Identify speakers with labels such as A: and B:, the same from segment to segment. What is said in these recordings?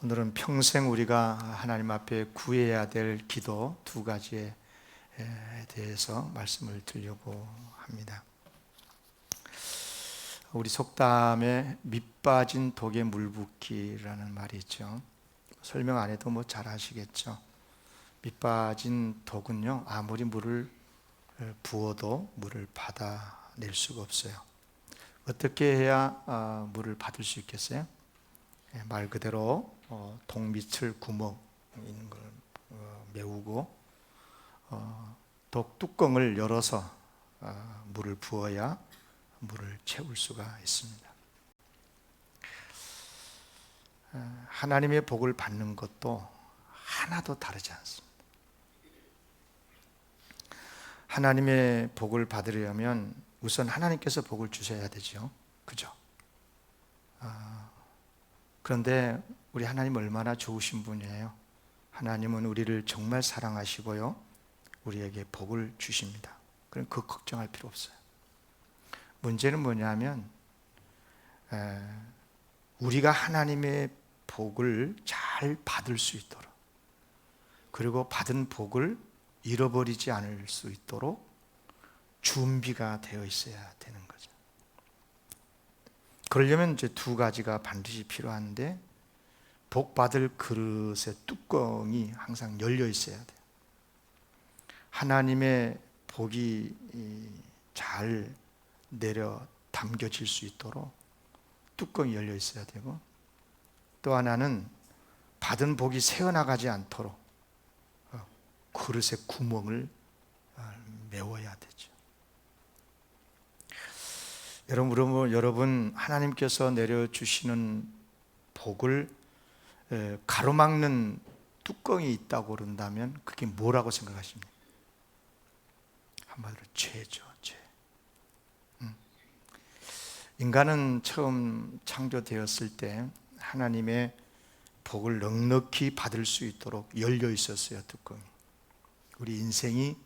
A: 오늘은 평생 우리가 하나님 앞에 구해야 될 기도 두 가지에 대해서 말씀을 드리려고 합니다. 우리 속담에 밑빠진 독에 물 붓기라는 말이 있죠. 설명 안 해도 잘 아시겠죠. 밑빠진 독은요, 아무리 물을 부어도 물을 받아낼 수가 없어요. 어떻게 해야 물을 받을 수 있겠어요? 말 그대로 독 밑을 구멍 있는 걸 메우고 독 뚜껑을 열어서 물을 부어야 물을 채울 수가 있습니다. 하나님의 복을 받는 것도 하나도 다르지 않습니다. 하나님의 복을 받으려면 우선 하나님께서 복을 주셔야 되죠. 그죠? 그런데 우리 하나님 얼마나 좋으신 분이에요. 하나님은 우리를 정말 사랑하시고요, 우리에게 복을 주십니다. 그럼 그 걱정할 필요 없어요. 문제는 뭐냐면 우리가 하나님의 복을 잘 받을 수 있도록, 그리고 받은 복을 잃어버리지 않을 수 있도록 준비가 되어 있어야 되는 거죠. 그러려면 이제 두 가지가 반드시 필요한데, 복 받을 그릇의 뚜껑이 항상 열려 있어야 돼요. 하나님의 복이 잘 내려 담겨질 수 있도록 뚜껑이 열려 있어야 되고, 또 하나는 받은 복이 새어나가지 않도록 그릇의 구멍을 메워야 되죠. 여러분, 하나님께서 내려주시는 복을 가로막는 뚜껑이 있다고 그런다면 그게 뭐라고 생각하십니까? 한마디로 죄죠, 죄. 인간은 처음 창조되었을 때 하나님의 복을 넉넉히 받을 수 있도록 열려 있었어요, 뚜껑이. 우리 인생이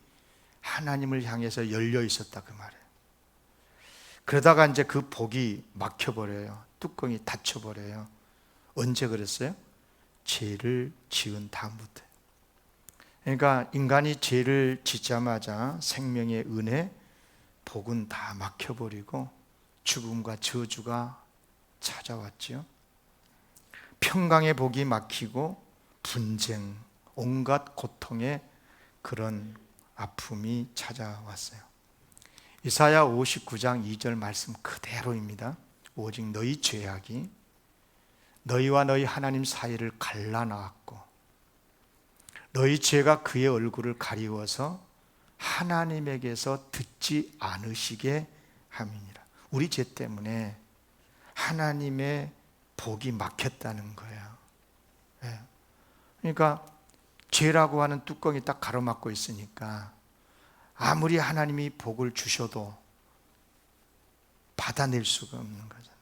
A: 하나님을 향해서 열려 있었다, 그 말이에요. 그러다가 이제 그 복이 막혀버려요. 뚜껑이 닫혀버려요. 언제 그랬어요? 죄를 지은 다음부터. 그러니까 인간이 죄를 짓자마자 생명의 은혜, 복은 다 막혀버리고 죽음과 저주가 찾아왔죠. 평강의 복이 막히고 분쟁, 온갖 고통의 그런 아픔이 찾아왔어요. 이사야 59장 2절 말씀 그대로입니다. 오직 너희 죄악이 너희와 너희 하나님 사이를 갈라놨고 너희 죄가 그의 얼굴을 가리워서 하나님에게서 듣지 않으시게 함이니라. 우리 죄 때문에 하나님의 복이 막혔다는 거예요. 그러니까 죄라고 하는 뚜껑이 딱 가로막고 있으니까 아무리 하나님이 복을 주셔도 받아낼 수가 없는 거잖아요.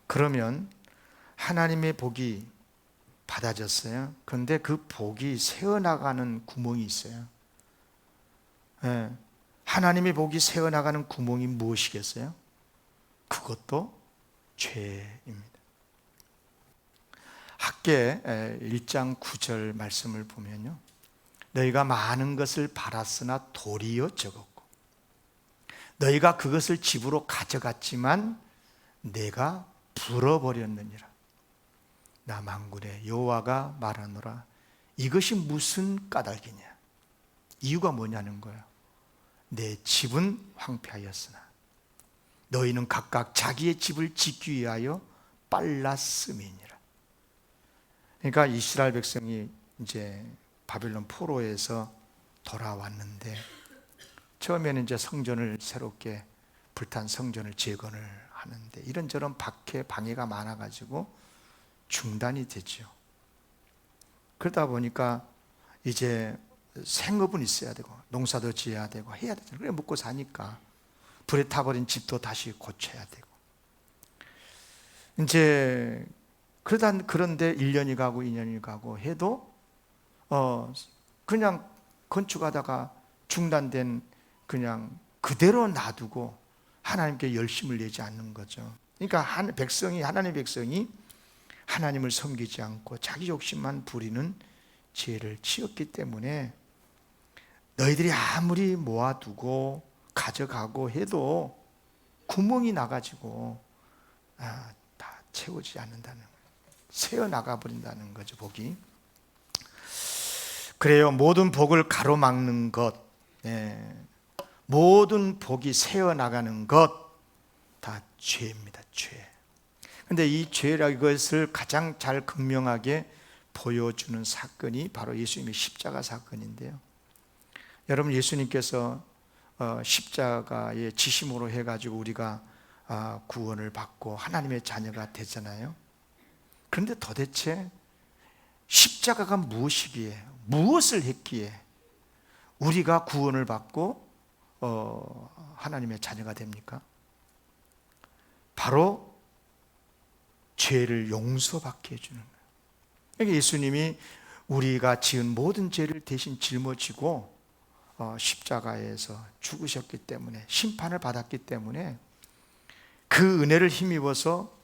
A: 그러면 하나님의 복이 받아졌어요. 그런데 그 복이 새어나가는 구멍이 있어요. 하나님의 복이 새어나가는 구멍이 무엇이겠어요? 그것도 죄입니다. 학개 1장 9절 말씀을 보면요, 너희가 많은 것을 바랐으나 도리어 적었고 너희가 그것을 집으로 가져갔지만 내가 불어버렸느니라. 나 만군의 여호와가 말하노라. 이것이 무슨 까닭이냐? 이유가 뭐냐는 거예요. 내 집은 황폐하였으나 너희는 각각 자기의 집을 짓기 위하여 빨랐음이니라. 그러니까 이스라엘 백성이 이제 바빌론 포로에서 돌아왔는데 처음에는 이제 성전을 새롭게 불탄 성전을 재건을 하는데 이런저런 방해가 많아가지고 중단이 됐죠. 그러다 보니까 이제 생업은 있어야 되고 농사도 지어야 되고 해야 되잖아요. 그래 먹고 사니까 불에 타버린 집도 다시 고쳐야 되고 이제 그런데 1년이 가고 2년이 가고 해도 그냥 건축하다가 중단된 그냥 그대로 놔두고 하나님께 열심을 내지 않는 거죠. 그러니까 하나님의 백성이 하나님을 섬기지 않고 자기 욕심만 부리는 죄를 지었기 때문에 너희들이 아무리 모아두고 가져가고 해도 구멍이 나가지고 다 채우지 않는다는 거예요. 새어나가 버린다는 거죠, 복이. 그래요. 모든 복을 가로막는 것, 모든 복이 새어나가는 것 다 죄입니다. 죄. 근데 이 죄라는 것을 가장 잘 극명하게 보여주는 사건이 바로 예수님의 십자가 사건인데요. 여러분, 예수님께서 십자가의 지심으로 해가지고 우리가 구원을 받고 하나님의 자녀가 되잖아요. 그런데 도대체 십자가가 무엇이기에, 무엇을 했기에 우리가 구원을 받고 하나님의 자녀가 됩니까? 바로 죄를 용서받게 해주는 거예요. 그러니까 예수님이 우리가 지은 모든 죄를 대신 짊어지고 십자가에서 죽으셨기 때문에, 심판을 받았기 때문에 그 은혜를 힘입어서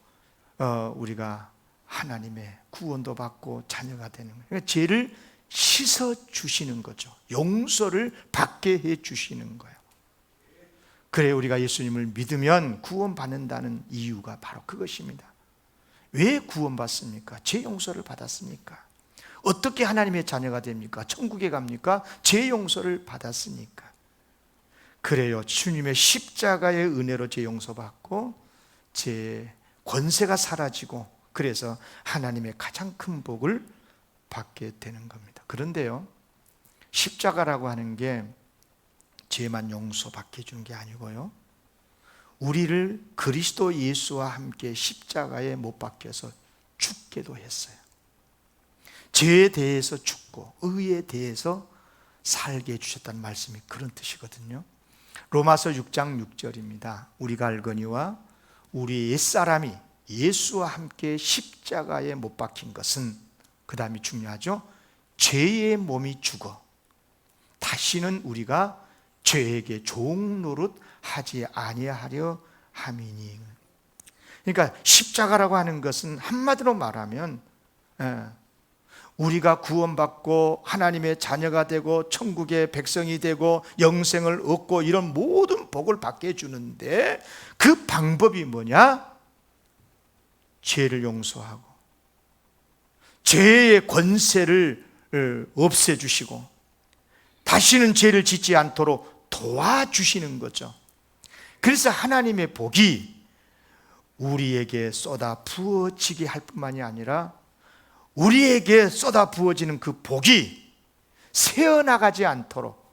A: 우리가 하나님의 구원도 받고 자녀가 되는 거예요. 그러니까 죄를 씻어주시는 거죠. 용서를 받게 해주시는 거예요. 그래, 우리가 예수님을 믿으면 구원받는다는 이유가 바로 그것입니다. 왜 구원받습니까? 죄 용서를 받았으니까. 어떻게 하나님의 자녀가 됩니까? 천국에 갑니까? 죄 용서를 받았으니까. 그래요. 주님의 십자가의 은혜로 죄 용서받고 죄 권세가 사라지고, 그래서 하나님의 가장 큰 복을 받게 되는 겁니다. 그런데요, 십자가라고 하는 게 죄만 용서받게 해주는 게 아니고요, 우리를 그리스도 예수와 함께 십자가에 못 박혀서 죽게도 했어요. 죄에 대해서 죽고 의에 대해서 살게 해주셨다는 말씀이 그런 뜻이거든요. 로마서 6장 6절입니다. 우리가 알거니와 우리 옛사람이 예수와 함께 십자가에 못 박힌 것은, 그 다음이 중요하죠, 죄의 몸이 죽어 다시는 우리가 죄에게 종노릇 하지 아니하려 함이니. 그러니까 십자가라고 하는 것은 한마디로 말하면 우리가 구원받고 하나님의 자녀가 되고 천국의 백성이 되고 영생을 얻고 이런 모든 복을 받게 해주는데, 그 방법이 뭐냐? 죄를 용서하고 죄의 권세를 없애주시고 다시는 죄를 짓지 않도록 도와주시는 거죠. 그래서 하나님의 복이 우리에게 쏟아 부어지게 할 뿐만이 아니라 우리에게 쏟아 부어지는 그 복이 새어나가지 않도록,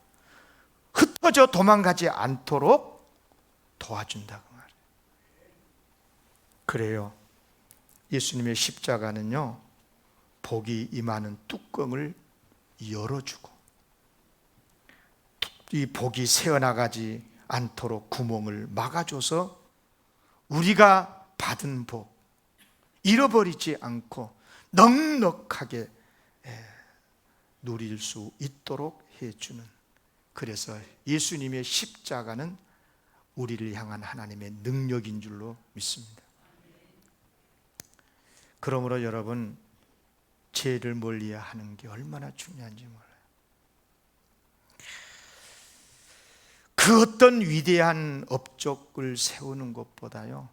A: 흩어져 도망가지 않도록 도와준다고 말해요. 그래요. 예수님의 십자가는요, 복이 임하는 뚜껑을 열어주고 이 복이 새어나가지 않도록 구멍을 막아줘서 우리가 받은 복 잃어버리지 않고 넉넉하게 누릴 수 있도록 해주는, 그래서 예수님의 십자가는 우리를 향한 하나님의 능력인 줄로 믿습니다. 그러므로 여러분, 죄를 멀리하는 게 얼마나 중요한지 몰라요. 그 어떤 위대한 업적을 세우는 것보다요,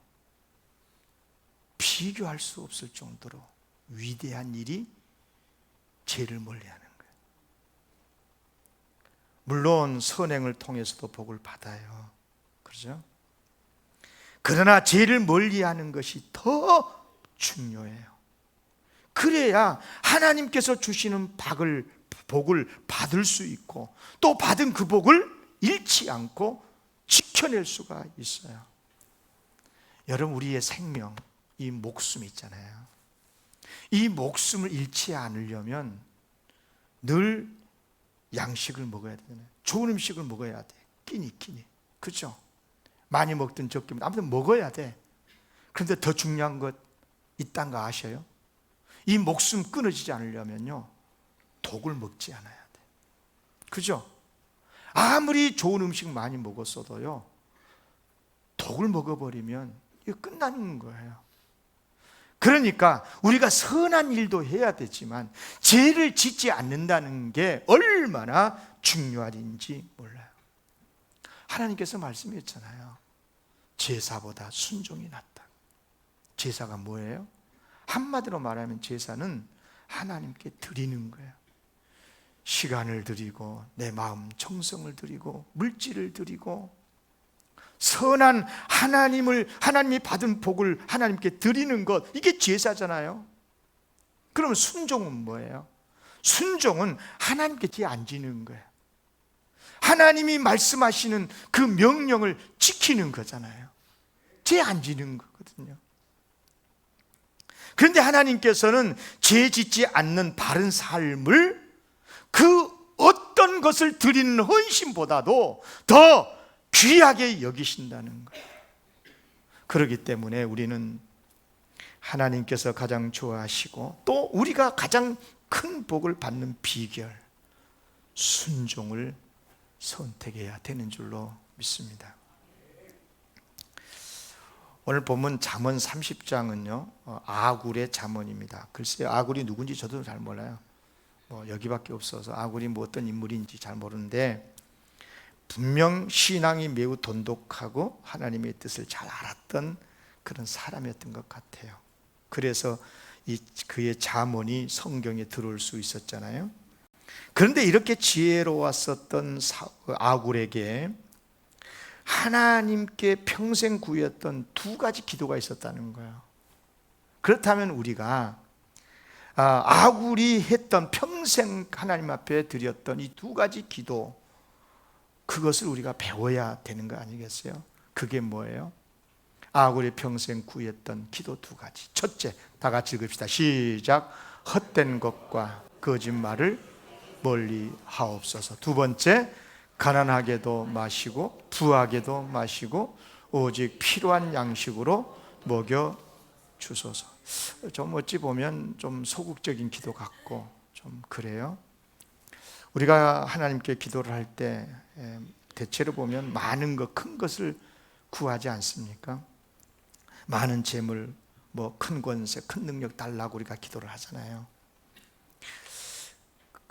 A: 비교할 수 없을 정도로 위대한 일이 죄를 멀리하는 거예요. 물론 선행을 통해서도 복을 받아요. 그렇죠? 그러나 죄를 멀리하는 것이 더 중요해요. 그래야 하나님께서 주시는 복을 받을 수 있고, 또 받은 그 복을 잃지 않고 지켜낼 수가 있어요. 여러분, 우리의 생명, 이 목숨 있잖아요. 이 목숨을 잃지 않으려면 늘 양식을 먹어야 되잖아요. 좋은 음식을 먹어야 돼. 끼니 그렇죠? 많이 먹든 적게 먹든 아무튼 먹어야 돼. 그런데 더 중요한 것 있다는 거 아셔요? 이 목숨 끊어지지 않으려면요, 독을 먹지 않아야 돼. 그죠? 아무리 좋은 음식 많이 먹었어도요, 독을 먹어버리면 이거 끝나는 거예요. 그러니까 우리가 선한 일도 해야 되지만 죄를 짓지 않는다는 게 얼마나 중요한 일인지 몰라요. 하나님께서 말씀했잖아요. 제사보다 순종이 낫다. 제사가 뭐예요? 한마디로 말하면 제사는 하나님께 드리는 거예요. 시간을 드리고 내 마음 정성을 드리고 물질을 드리고 선한 하나님이 받은 복을 하나님께 드리는 것, 이게 제사잖아요. 그러면 순종은 뭐예요? 순종은 하나님께 죄 안 지는 거예요. 하나님이 말씀하시는 그 명령을 지키는 거잖아요. 죄 안 지는 거거든요. 그런데 하나님께서는 죄 짓지 않는 바른 삶을 그 어떤 것을 드리는 헌신보다도 더 귀하게 여기신다는 거예요. 그렇기 때문에 우리는 하나님께서 가장 좋아하시고 또 우리가 가장 큰 복을 받는 비결, 순종을 선택해야 되는 줄로 믿습니다. 오늘 본문 잠언 30장은요 아굴의 잠언입니다. 글쎄요, 아굴이 누군지 저도 잘 몰라요. 여기밖에 없어서 아굴이 뭐 어떤 인물인지 잘 모르는데 분명 신앙이 매우 돈독하고 하나님의 뜻을 잘 알았던 그런 사람이었던 것 같아요. 그래서 그의 잠언이 성경에 들어올 수 있었잖아요. 그런데 이렇게 지혜로웠었던 아굴에게 하나님께 평생 구했던 두 가지 기도가 있었다는 거예요. 그렇다면 우리가 아굴이 했던 평생 하나님 앞에 드렸던 이 두 가지 기도, 그것을 우리가 배워야 되는 거 아니겠어요? 그게 뭐예요? 아굴이 평생 구했던 기도 두 가지. 첫째, 다 같이 읽읍시다. 시작. 헛된 것과 거짓말을 멀리 하옵소서. 두 번째, 가난하게도 마시고 부하게도 마시고 오직 필요한 양식으로 먹여 주소서. 좀 어찌 보면 좀 소극적인 기도 같고 좀 그래요. 우리가 하나님께 기도를 할 때 대체로 보면 많은 것, 큰 것을 구하지 않습니까? 많은 재물, 큰 권세, 큰 능력 달라고 우리가 기도를 하잖아요.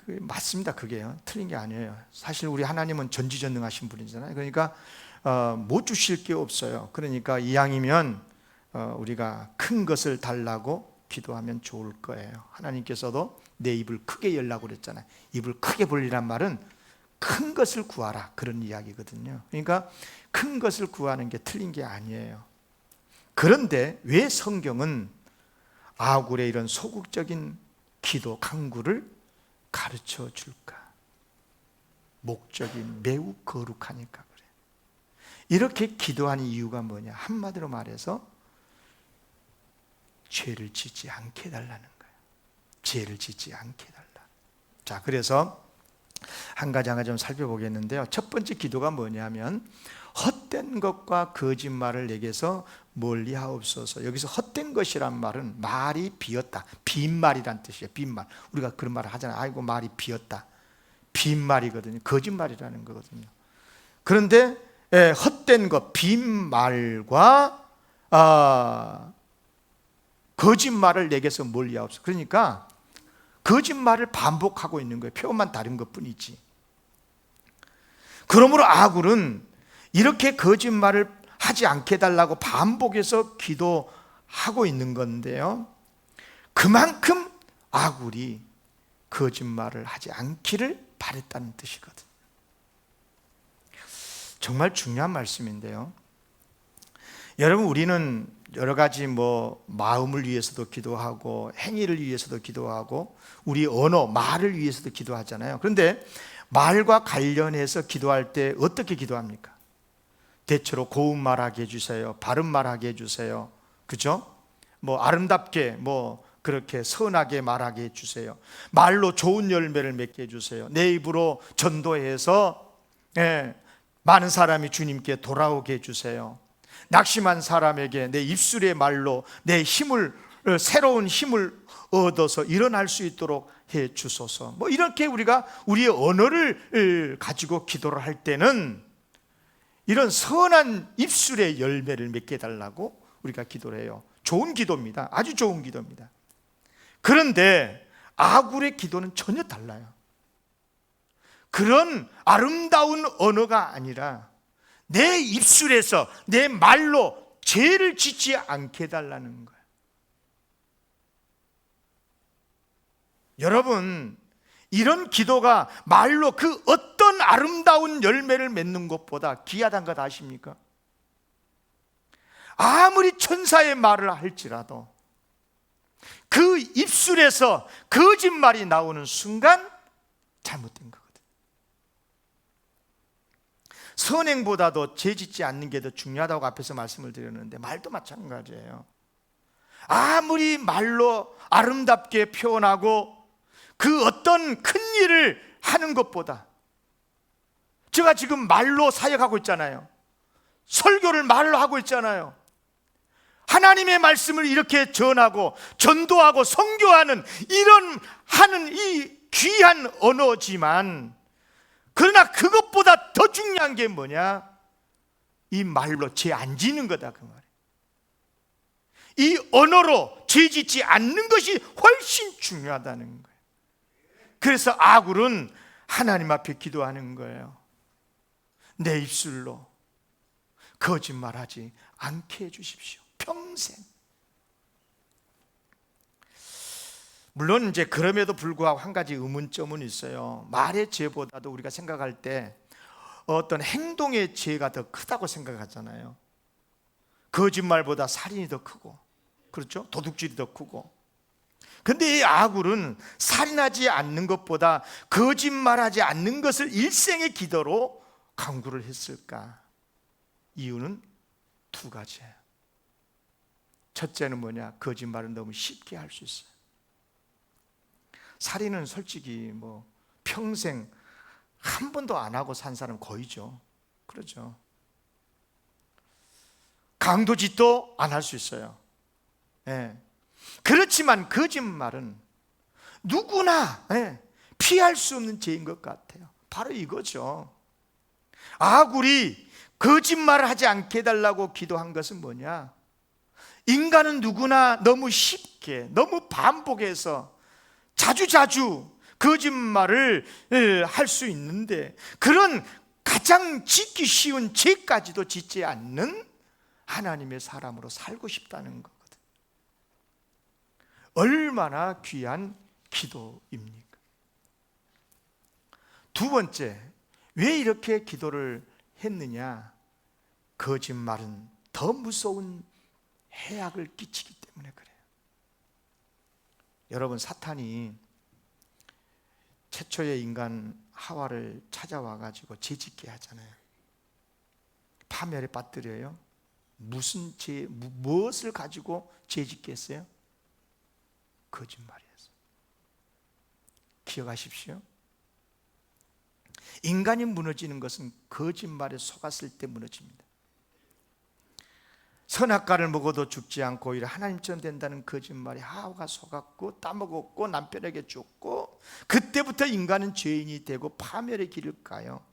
A: 맞습니다. 그게요, 틀린 게 아니에요. 사실 우리 하나님은 전지전능하신 분이잖아요. 그러니까 못 주실 게 없어요. 그러니까 이왕이면 우리가 큰 것을 달라고 기도하면 좋을 거예요. 하나님께서도 내 입을 크게 열라고 그랬잖아요. 입을 크게 벌리란 말은 큰 것을 구하라, 그런 이야기거든요. 그러니까 큰 것을 구하는 게 틀린 게 아니에요. 그런데 왜 성경은 아굴의 이런 소극적인 기도, 간구를 가르쳐 줄까? 목적이 매우 거룩하니까 그래. 이렇게 기도하는 이유가 뭐냐? 한마디로 말해서 죄를 짓지 않게 해달라는 거예요. 죄를 짓지 않게 해달라. 자, 그래서 한 가지 좀 살펴보겠는데요. 첫 번째 기도가 뭐냐면 헛된 것과 거짓말을 내게서 멀리 하옵소서. 여기서 헛된 것이란 말은 말이 비었다, 빈말이란 뜻이에요. 빈말. 우리가 그런 말을 하잖아요. 아이고 말이 비었다, 빈말이거든요. 거짓말이라는 거거든요. 그런데 헛된 것, 빈말과 거짓말을 내게서 멀리 하옵소서. 그러니까 거짓말을 반복하고 있는 거예요. 표현만 다른 것뿐이지. 그러므로 아굴은 이렇게 거짓말을 하지 않게 해달라고 반복해서 기도하고 있는 건데요, 그만큼 아굴이 거짓말을 하지 않기를 바랬다는 뜻이거든요. 정말 중요한 말씀인데요. 여러분, 우리는 여러 가지 마음을 위해서도 기도하고 행위를 위해서도 기도하고 우리 언어, 말을 위해서도 기도하잖아요. 그런데 말과 관련해서 기도할 때 어떻게 기도합니까? 대체로 고운 말하게 해주세요, 바른 말하게 해주세요, 그죠? 아름답게 그렇게 선하게 말하게 해주세요, 말로 좋은 열매를 맺게 해주세요, 내 입으로 전도해서 많은 사람이 주님께 돌아오게 해주세요, 낙심한 사람에게 내 입술의 말로 내 힘을, 새로운 힘을 얻어서 일어날 수 있도록 해 주소서. 이렇게 우리가 우리의 언어를 가지고 기도를 할 때는 이런 선한 입술의 열매를 맺게 해달라고 우리가 기도를 해요. 좋은 기도입니다. 아주 좋은 기도입니다. 그런데 아굴의 기도는 전혀 달라요. 그런 아름다운 언어가 아니라 내 입술에서, 내 말로 죄를 짓지 않게 해달라는 거예요. 여러분, 이런 기도가 말로 그 어떤 아름다운 열매를 맺는 것보다 귀하다는 것 아십니까? 아무리 천사의 말을 할지라도 그 입술에서 거짓말이 나오는 순간 잘못된 거거든요. 선행보다도 죄 짓지 않는 게 더 중요하다고 앞에서 말씀을 드렸는데, 말도 마찬가지예요. 아무리 말로 아름답게 표현하고 그 어떤 큰 일을 하는 것보다, 제가 지금 말로 사역하고 있잖아요. 설교를 말로 하고 있잖아요. 하나님의 말씀을 이렇게 전하고 전도하고 선교하는 이런 하는 이 귀한 언어지만, 그러나 그것보다 더 중요한 게 뭐냐? 이 말로 죄 안 지는 거다, 그 말이에요. 이 언어로 죄 짓지 않는 것이 훨씬 중요하다는 거예요. 그래서 아굴은 하나님 앞에 기도하는 거예요. 내 입술로 거짓말하지 않게 해주십시오, 평생. 물론 이제 그럼에도 불구하고 한 가지 의문점은 있어요. 말의 죄보다도 우리가 생각할 때 어떤 행동의 죄가 더 크다고 생각하잖아요. 거짓말보다 살인이 더 크고, 그렇죠? 도둑질이 더 크고. 근데 이 아굴은 살인하지 않는 것보다 거짓말하지 않는 것을 일생의 기도로 강구를 했을까? 이유는 두 가지예요. 첫째는 뭐냐? 거짓말은 너무 쉽게 할 수 있어요. 살인은 솔직히 뭐 평생 한 번도 안 하고 산 사람 거의죠. 그렇죠? 강도짓도 안 할 수 있어요. 예. 그렇지만 거짓말은 누구나 피할 수 없는 죄인 것 같아요. 바로 이거죠. 아굴이 거짓말을 하지 않게 해달라고 기도한 것은 뭐냐? 인간은 누구나 너무 쉽게, 너무 반복해서 자주자주 거짓말을 할 수 있는데, 그런 가장 짓기 쉬운 죄까지도 짓지 않는 하나님의 사람으로 살고 싶다는 거거든요. 얼마나 귀한 기도입니까? 두 번째, 왜 이렇게 기도를 했느냐? 거짓말은 더 무서운 해악을 끼치기 때문에 그래요. 여러분, 사탄이 최초의 인간 하와를 찾아와 가지고 죄짓게 하잖아요. 파멸에 빠뜨려요. 무슨 죄, 무엇을 가지고 죄짓게 했어요? 거짓말이었어요. 기억하십시오. 인간이 무너지는 것은 거짓말에 속았을 때 무너집니다. 선악과를 먹어도 죽지 않고 오히려 하나님처럼 된다는 거짓말에 하와가 속았고 따먹었고 남편에게 죽고, 그때부터 인간은 죄인이 되고 파멸의 길을 가요.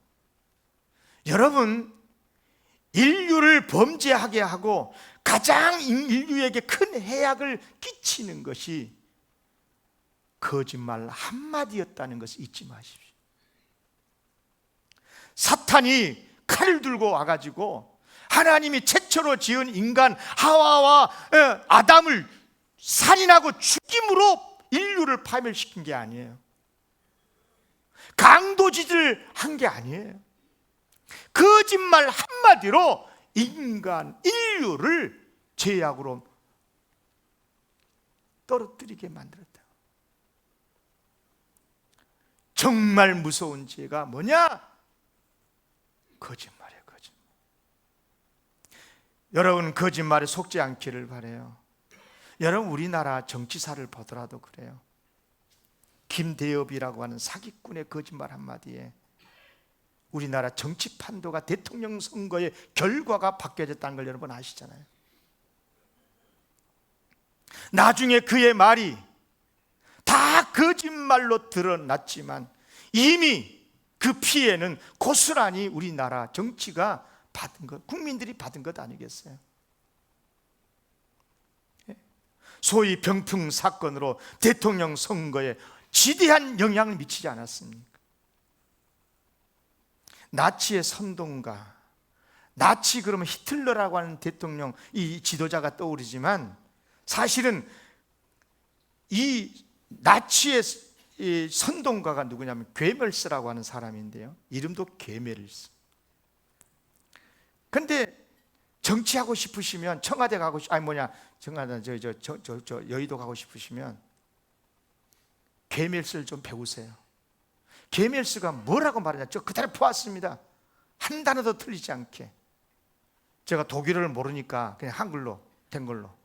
A: 여러분, 인류를 범죄하게 하고 가장 인류에게 큰 해악을 끼치는 것이 거짓말 한마디였다는 것을 잊지 마십시오. 사탄이 칼을 들고 와가지고 하나님이 최초로 지은 인간 하와와 아담을 살인하고 죽임으로 인류를 파멸시킨 게 아니에요. 강도짓을 한 게 아니에요. 거짓말 한마디로 인류를 죄악으로 떨어뜨리게 만들었다. 정말 무서운 죄가 뭐냐? 거짓말이에요, 거짓말. 여러분, 거짓말에 속지 않기를 바라요. 여러분, 우리나라 정치사를 보더라도 그래요. 김대엽이라고 하는 사기꾼의 거짓말 한마디에 우리나라 정치 판도가, 대통령 선거의 결과가 바뀌어졌다는 걸 여러분 아시잖아요. 나중에 그의 말이 다 거짓말로 드러났지만 이미 그 피해는 고스란히 우리나라 정치가 받은 것, 국민들이 받은 것 아니겠어요? 소위 병풍 사건으로 대통령 선거에 지대한 영향을 미치지 않았습니까? 나치의 선동가, 나치 그러면 히틀러라고 하는 대통령, 이 지도자가 떠오르지만 사실은 이 나치의 이 선동가가 누구냐면 괴멜스라고 하는 사람인데요, 이름도 괴멜스. 근데 정치하고 싶으시면 청와대 가고 청와대 여의도 가고 싶으시면 괴멜스를 좀 배우세요. 괴멜스가 뭐라고 말하냐, 저 그대로 보았습니다. 한 단어도 틀리지 않게. 제가 독일어를 모르니까 그냥 한글로 된 걸로.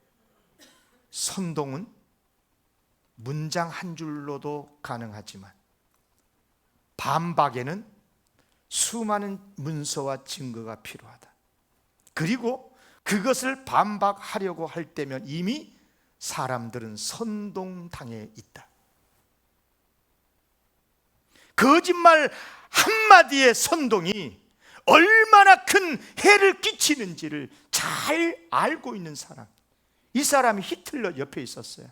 A: 선동은 문장 한 줄로도 가능하지만 반박에는 수많은 문서와 증거가 필요하다. 그리고 그것을 반박하려고 할 때면 이미 사람들은 선동당해 있다. 거짓말 한마디의 선동이 얼마나 큰 해를 끼치는지를 잘 알고 있는 사람, 이 사람이 히틀러 옆에 있었어요.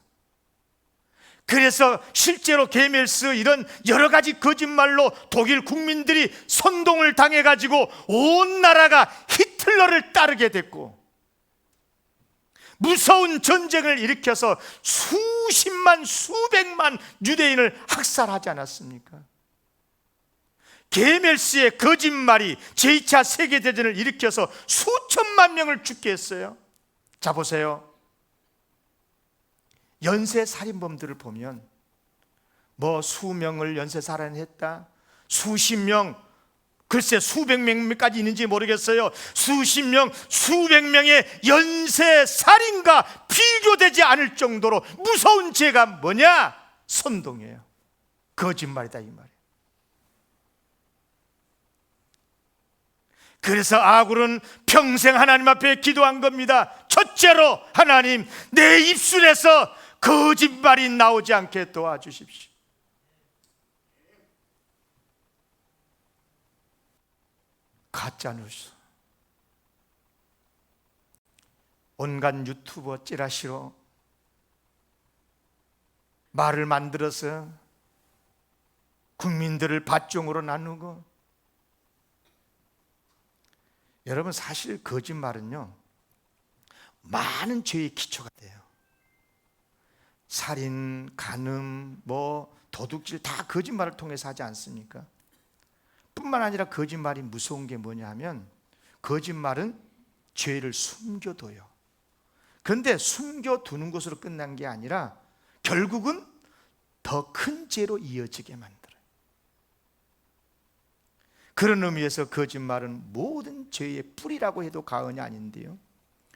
A: 그래서 실제로 게멜스 이런 여러 가지 거짓말로 독일 국민들이 선동을 당해가지고 온 나라가 히틀러를 따르게 됐고, 무서운 전쟁을 일으켜서 수십만 수백만 유대인을 학살하지 않았습니까? 게멜스의 거짓말이 제2차 세계대전을 일으켜서 수천만 명을 죽게 했어요. 자 보세요, 연쇄살인범들을 보면 뭐 수명을 연쇄살인했다, 수십 명, 글쎄 수백 명까지 있는지 모르겠어요. 수십 명, 수백 명의 연쇄살인과 비교되지 않을 정도로 무서운 죄가 뭐냐? 선동이에요. 거짓말이다 이 말이에요. 그래서 아굴은 평생 하나님 앞에 기도한 겁니다. 첫째로, 하나님, 내 입술에서 거짓말이 나오지 않게 도와주십시오. 가짜뉴스, 온갖 유튜버 찌라시로 말을 만들어서 국민들을 밭종으로 나누고, 여러분 사실 거짓말은요 많은 죄의 기초가 돼요. 살인, 간음, 도둑질 다 거짓말을 통해서 하지 않습니까? 뿐만 아니라 거짓말이 무서운 게 뭐냐 하면, 거짓말은 죄를 숨겨둬요. 그런데 숨겨두는 것으로 끝난 게 아니라 결국은 더 큰 죄로 이어지게 만들어요. 그런 의미에서 거짓말은 모든 죄의 뿌리라고 해도 과언이 아닌데요,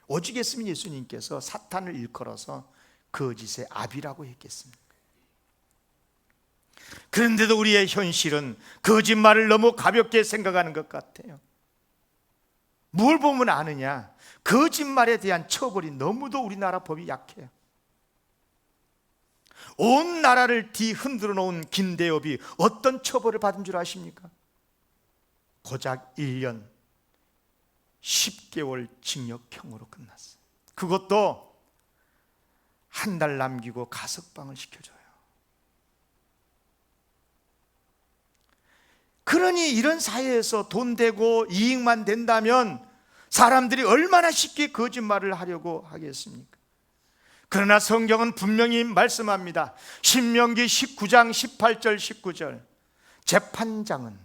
A: 오죽했으면 예수님께서 사탄을 일컬어서 거짓의 아비라고 했겠습니까? 그런데도 우리의 현실은 거짓말을 너무 가볍게 생각하는 것 같아요. 뭘 보면 아느냐? 거짓말에 대한 처벌이 너무도 우리나라 법이 약해요. 온 나라를 뒤흔들어 놓은 김대엽이 어떤 처벌을 받은 줄 아십니까? 고작 1년 10개월 징역형으로 끝났어요. 그것도 한 달 남기고 가석방을 시켜줘요. 그러니 이런 사회에서 돈 되고 이익만 된다면 사람들이 얼마나 쉽게 거짓말을 하려고 하겠습니까? 그러나 성경은 분명히 말씀합니다. 신명기 19장 18절 19절, 재판장은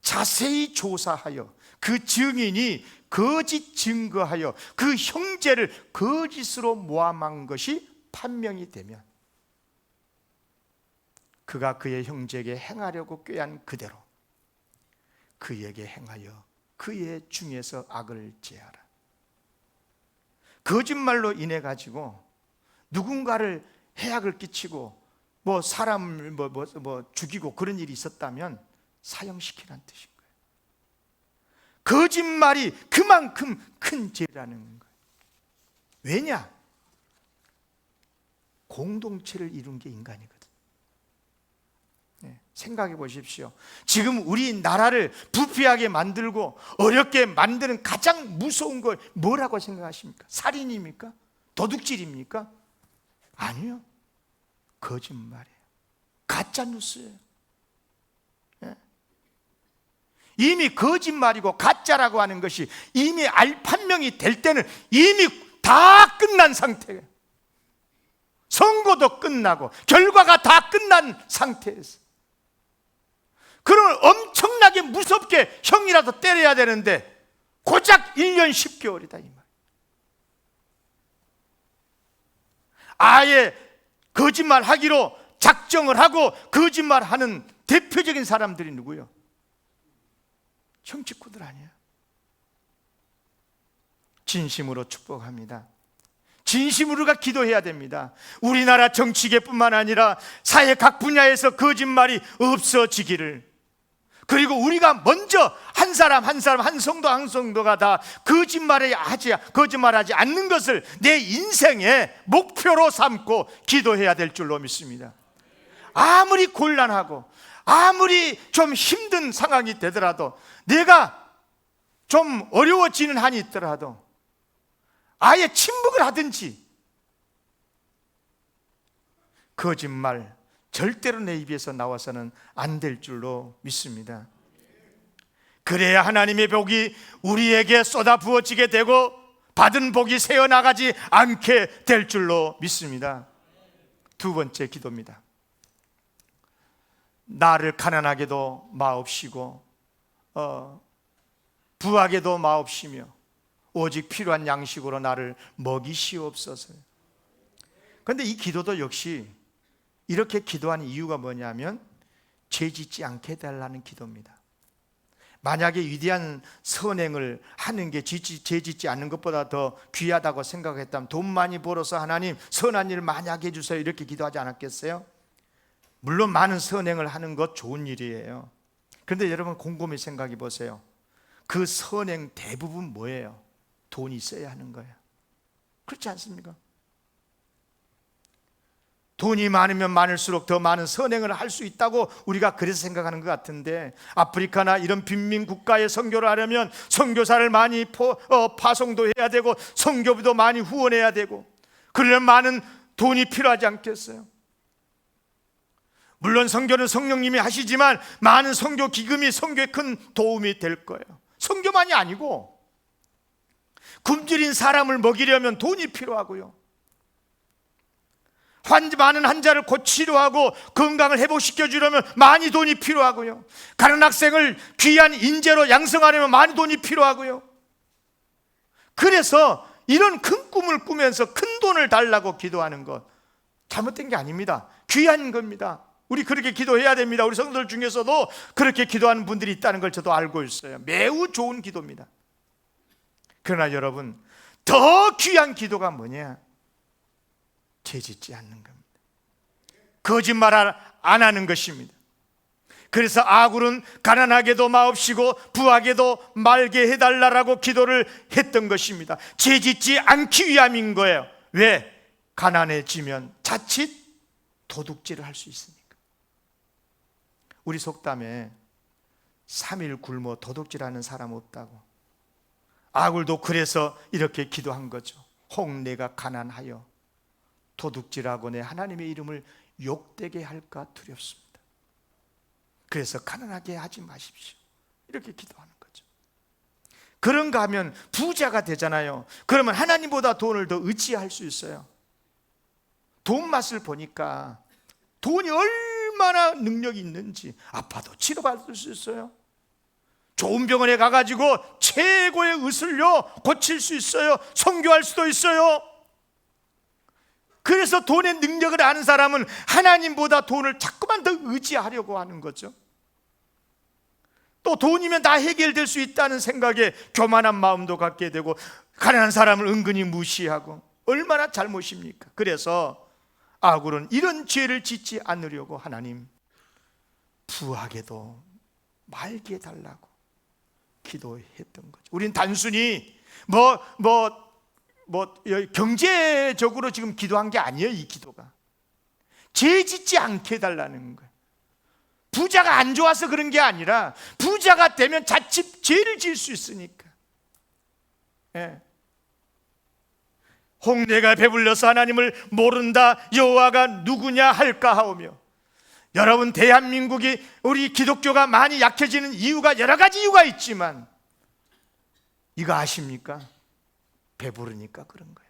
A: 자세히 조사하여 그 증인이 거짓 증거하여 그 형제를 거짓으로 모함한 것이 판명이 되면 그가 그의 형제에게 행하려고 꾀한 그대로 그에게 행하여 그의 중에서 악을 제하라. 거짓말로 인해 가지고 누군가를 해악을 끼치고 사람을 죽이고 그런 일이 있었다면 사형시키라는 뜻인 거예요. 거짓말이 그만큼 큰 죄라는 거예요. 왜냐? 공동체를 이룬 게 인간이거든. 생각해 보십시오. 지금 우리 나라를 부패하게 만들고 어렵게 만드는 가장 무서운 걸 뭐라고 생각하십니까? 살인입니까? 도둑질입니까? 아니요, 거짓말이에요. 가짜 뉴스예요. 예? 이미 거짓말이고 가짜라고 하는 것이 이미 판명이 될 때는 이미 다 끝난 상태예요. 선고도 끝나고 결과가 다 끝난 상태에서, 그러면 엄청나게 무섭게 형이라도 때려야 되는데 고작 1년 10개월이다 이 말. 아예 거짓말 하기로 작정을 하고 거짓말하는 대표적인 사람들이 누구요? 정치꾼들 아니에요. 진심으로 축복합니다. 진심으로가 기도해야 됩니다. 우리나라 정치계뿐만 아니라 사회 각 분야에서 거짓말이 없어지기를, 그리고 우리가 먼저 한 사람 한 사람, 한 성도 한 성도가 다 거짓말하지 않는 것을 내 인생의 목표로 삼고 기도해야 될 줄로 믿습니다. 아무리 곤란하고 아무리 좀 힘든 상황이 되더라도, 내가 좀 어려워지는 한이 있더라도 아예 침묵을 하든지, 거짓말 절대로 내 입에서 나와서는 안 될 줄로 믿습니다. 그래야 하나님의 복이 우리에게 쏟아 부어지게 되고 받은 복이 새어나가지 않게 될 줄로 믿습니다. 두 번째 기도입니다. 나를 가난하게도 마옵시고 부하게도 마옵시며 오직 필요한 양식으로 나를 먹이시옵소서. 그런데 이 기도도 역시 이렇게 기도하는 이유가 뭐냐면 죄짓지 않게 해달라는 기도입니다. 만약에 위대한 선행을 하는 게 죄짓지 않는 것보다 더 귀하다고 생각했다면, 돈 많이 벌어서 하나님 선한 일 많이 하게 해주세요 이렇게 기도하지 않았겠어요? 물론 많은 선행을 하는 것 좋은 일이에요. 그런데 여러분 곰곰이 생각해 보세요. 그 선행 대부분 뭐예요? 돈이 있어야 하는 거예요. 그렇지 않습니까? 돈이 많으면 많을수록 더 많은 선행을 할 수 있다고 우리가 그래서 생각하는 것 같은데, 아프리카나 이런 빈민 국가에 선교를 하려면 선교사를 많이 파송도 해야 되고 선교부도 많이 후원해야 되고, 그러려면 많은 돈이 필요하지 않겠어요? 물론 선교는 성령님이 하시지만 많은 선교 기금이 선교에 큰 도움이 될 거예요. 선교만이 아니고 굶주린 사람을 먹이려면 돈이 필요하고요, 많은 환자를 치료하고 건강을 회복시켜 주려면 많이 돈이 필요하고요, 가는 학생을 귀한 인재로 양성하려면 많이 돈이 필요하고요. 그래서 이런 큰 꿈을 꾸면서 큰 돈을 달라고 기도하는 것 잘못된 게 아닙니다. 귀한 겁니다. 우리 그렇게 기도해야 됩니다. 우리 성도들 중에서도 그렇게 기도하는 분들이 있다는 걸 저도 알고 있어요. 매우 좋은 기도입니다. 그러나 여러분, 더 귀한 기도가 뭐냐? 죄짓지 않는 겁니다. 거짓말 안 하는 것입니다. 그래서 아굴은 가난하게도 마옵시고 부하게도 말게 해달라고 기도를 했던 것입니다. 죄짓지 않기 위함인 거예요. 왜? 가난해지면 자칫 도둑질을 할 수 있으니까. 우리 속담에 3일 굶어 도둑질하는 사람 없다고. 아굴도 그래서 이렇게 기도한 거죠. 혹 내가 가난하여 도둑질하고 내 하나님의 이름을 욕되게 할까 두렵습니다. 그래서 가난하게 하지 마십시오. 이렇게 기도하는 거죠. 그런가 하면 부자가 되잖아요. 그러면 하나님보다 돈을 더 의지할 수 있어요. 돈 맛을 보니까 돈이 얼마나 능력이 있는지, 아파도 치료받을 수 있어요. 좋은 병원에 가가지고 최고의 의술로 고칠 수 있어요. 선교할 수도 있어요. 그래서 돈의 능력을 아는 사람은 하나님보다 돈을 자꾸만 더 의지하려고 하는 거죠. 또 돈이면 다 해결될 수 있다는 생각에 교만한 마음도 갖게 되고, 가난한 사람을 은근히 무시하고, 얼마나 잘못입니까? 그래서 아굴은 이런 죄를 짓지 않으려고 하나님 부하게도 말게 해달라고 기도했던 거죠. 우린 단순히 경제적으로 지금 기도한 게 아니에요. 이 기도가 죄 짓지 않게 해달라는 거예요. 부자가 안 좋아서 그런 게 아니라 부자가 되면 자칫 죄를 지을 수 있으니까. 예. 홍해가 배불러서 하나님을 모른다, 여호와가 누구냐 할까 하오며. 여러분, 대한민국이, 우리 기독교가 많이 약해지는 이유가 여러 가지 이유가 있지만 이거 아십니까? 배부르니까 그런 거예요.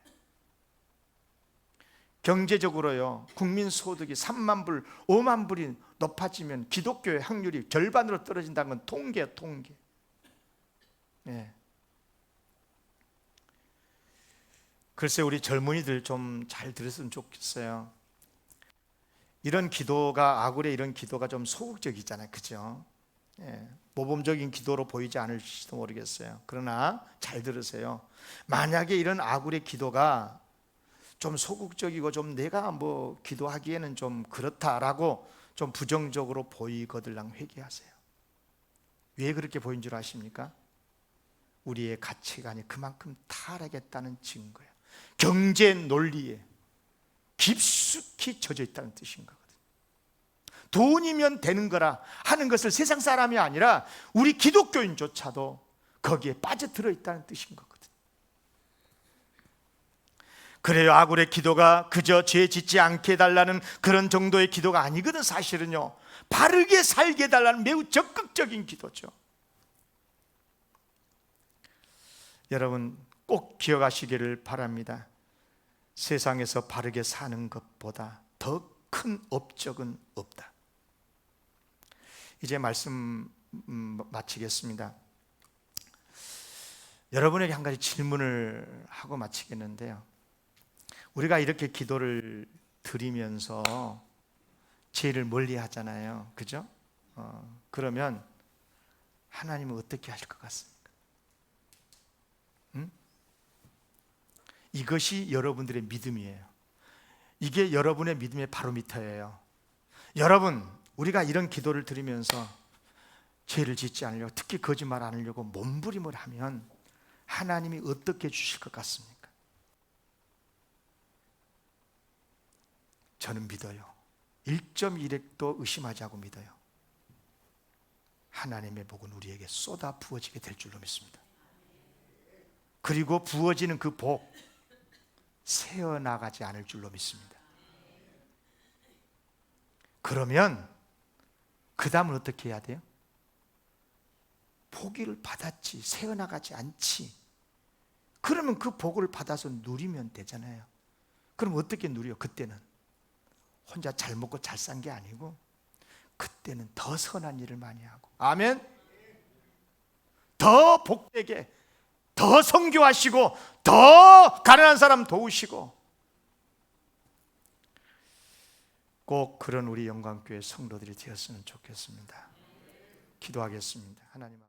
A: 경제적으로요, 국민 소득이 3만 불, 5만 불이 높아지면 기독교의 확률이 절반으로 떨어진다는 건 통계예요, 통계. 네. 글쎄, 우리 젊은이들 좀 잘 들었으면 좋겠어요. 이런 기도가, 아굴의 이런 기도가 좀 소극적이잖아요, 그죠? 예, 모범적인 기도로 보이지 않을지도 모르겠어요. 그러나 잘 들으세요. 만약에 이런 아굴의 기도가 좀 소극적이고 좀 내가 뭐 기도하기에는 좀 그렇다라고 좀 부정적으로 보이거들랑 회개하세요. 왜 그렇게 보인 줄 아십니까? 우리의 가치관이 그만큼 타락했다는 증거예요. 경제 논리에 깊숙이 젖어 있다는 뜻인 거거든요. 돈이면 되는 거라 하는 것을 세상 사람이 아니라 우리 기독교인조차도 거기에 빠져들어 있다는 뜻인 거거든요. 그래요, 아굴의 기도가 그저 죄 짓지 않게 해달라는 그런 정도의 기도가 아니거든. 사실은요, 바르게 살게 해달라는 매우 적극적인 기도죠. 여러분, 꼭 기억하시기를 바랍니다. 세상에서 바르게 사는 것보다 더 큰 업적은 없다. 이제 말씀 마치겠습니다. 여러분에게 한 가지 질문을 하고 마치겠는데요, 우리가 이렇게 기도를 드리면서 죄를 멀리 하잖아요, 그죠? 그러면 하나님은 어떻게 하실 것 같습니까? 이것이 여러분들의 믿음이에요. 이게 여러분의 믿음의 바로미터예요. 여러분, 우리가 이런 기도를 드리면서 죄를 짓지 않으려고, 특히 거짓말 안 하려고 몸부림을 하면 하나님이 어떻게 주실 것 같습니까? 저는 믿어요. 1.1핵도 의심하지 않고 믿어요. 하나님의 복은 우리에게 쏟아 부어지게 될 줄로 믿습니다. 그리고 부어지는 그 복, 새어나가지 않을 줄로 믿습니다. 그러면 그 다음은 어떻게 해야 돼요? 복을 받았지, 새어나가지 않지. 그러면 그 복을 받아서 누리면 되잖아요. 그럼 어떻게 누려? 그때는 혼자 잘 먹고 잘 산 게 아니고 그때는 더 선한 일을 많이 하고, 아멘? 더 복되게, 더 선교하시고, 더 가난한 사람 도우시고, 꼭 그런 우리 영광교회 성도들이 되었으면 좋겠습니다. 기도하겠습니다. 하나님.